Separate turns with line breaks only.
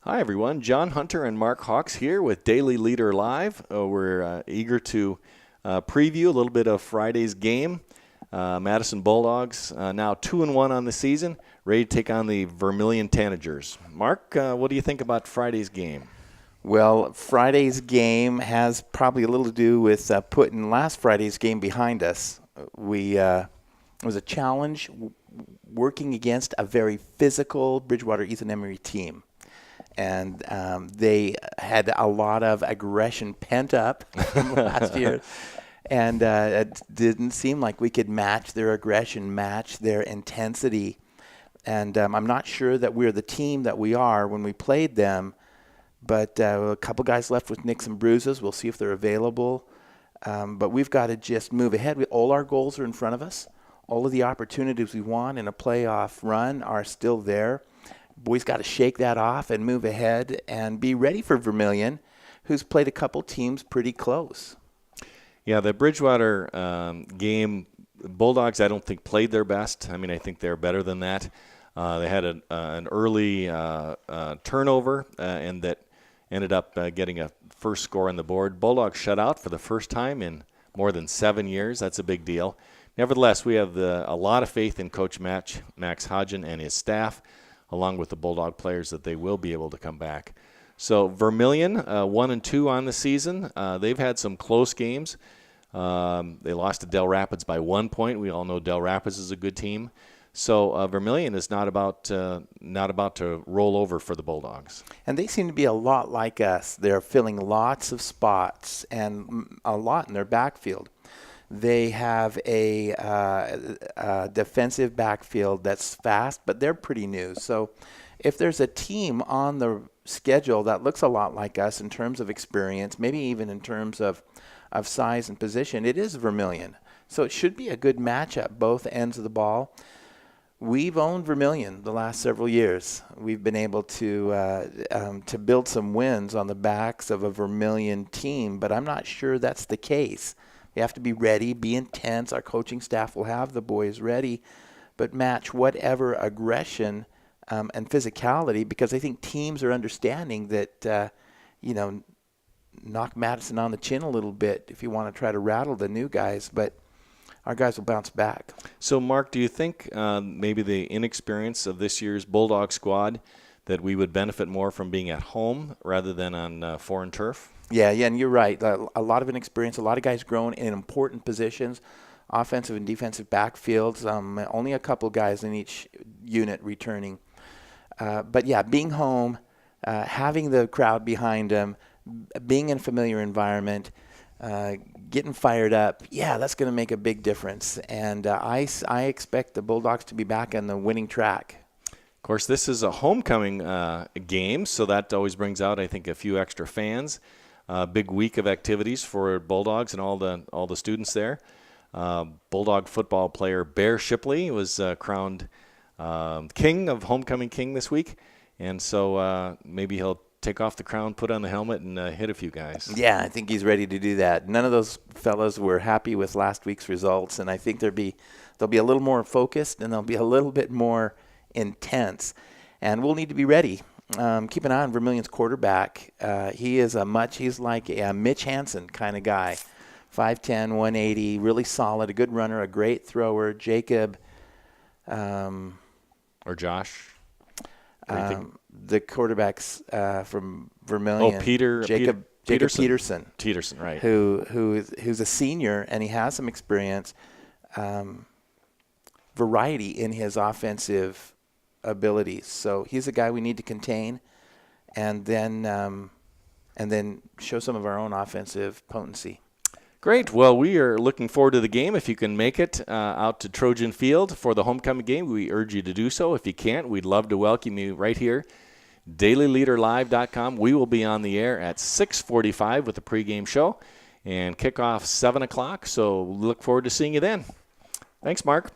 Hi, everyone. John Hunter and Mark Hawks here with Daily Leader Live. We're eager to preview a little bit of Friday's game. Madison Bulldogs now 2-1 on the season, ready to take on the Vermillion Tanagers. Mark, what do you think about Friday's game?
Well, Friday's game has probably a little to do with putting last Friday's game behind us. It was a challenge working against a very physical Bridgewater Ethan Emery team. And they had a lot of aggression pent up from last year. And it didn't seem like we could match their aggression, match their intensity. And I'm not sure that we're the team that we are when we played them. But a couple guys left with nicks and bruises. We'll see if they're available. But we've got to just move ahead. All our goals are in front of us. All of the opportunities we want in a playoff run are still there. Boys got to shake that off and move ahead and be ready for Vermillion, who's played a couple teams pretty close.
Yeah, the Bridgewater game, Bulldogs I don't think played their best. I mean, I think they're better than that. They had an early turnover and that ended up getting a first score on the board. Bulldogs shut out for the first time in more than 7 years. That's a big deal. Nevertheless, we have a lot of faith in Coach Max Hodgen and his staff, along with the Bulldog players, that they will be able to come back. So Vermillion, 1-2 on the season. They've had some close games. They lost to Del Rapids by 1 point. We all know Del Rapids is a good team. So Vermillion is not about to roll over for the Bulldogs.
And they seem to be a lot like us. They're filling lots of spots and a lot in their backfield. They have a defensive backfield that's fast, but they're pretty new. So if there's a team on the schedule that looks a lot like us in terms of experience, maybe even in terms of size and position, it is Vermillion. So it should be a good matchup, both ends of the ball. We've owned Vermillion the last several years. We've been able to build some wins on the backs of a Vermillion team, but I'm not sure that's the case. We have to be ready, be intense. Our coaching staff will have the boys ready, but match whatever aggression and physicality, because I think teams are understanding that, knock Madison on the chin a little bit if you want to try to rattle the new guys, but our guys will bounce back.
So, Mark, do you think maybe the inexperience of this year's Bulldog squad, that we would benefit more from being at home rather than on foreign turf?
Yeah, and you're right. A lot of inexperience, a lot of guys grown in important positions, offensive and defensive backfields, only a couple guys in each unit returning. But, yeah, being home, having the crowd behind them, being in a familiar environment, getting fired up, yeah, that's going to make a big difference. And I expect the Bulldogs to be back on the winning track.
Of course, this is a homecoming game, so that always brings out, I think, a few extra fans. Big week of activities for Bulldogs and all the students there. Bulldog football player Bear Shipley was crowned homecoming king this week, and so maybe he'll take off the crown, put on the helmet, and hit a few guys.
Yeah, I think he's ready to do that. None of those fellas were happy with last week's results, and I think they'll be a little more focused and they'll be a little bit more intense, and we'll need to be ready. Keep an eye on Vermillion's quarterback. He's like a Mitch Hansen kind of guy. 5'10", 180, really solid, a good runner, a great thrower. Jacob.
Or Josh.
The quarterbacks from Vermillion.
Oh, Jacob
Peterson.
Peterson, right.
Who's a senior, and he has some experience. Variety in his offensive abilities. So he's a guy we need to contain, and then show some of our own offensive potency.
Great. Well, we are looking forward to the game. If you can make it out to Trojan Field for the homecoming game, we urge you to do so. If you can't, we'd love to welcome you right here. DailyLeaderLive.com. We will be on the air at 6:45 with the pregame show and kickoff 7 o'clock. So look forward to seeing you then. Thanks, Mark.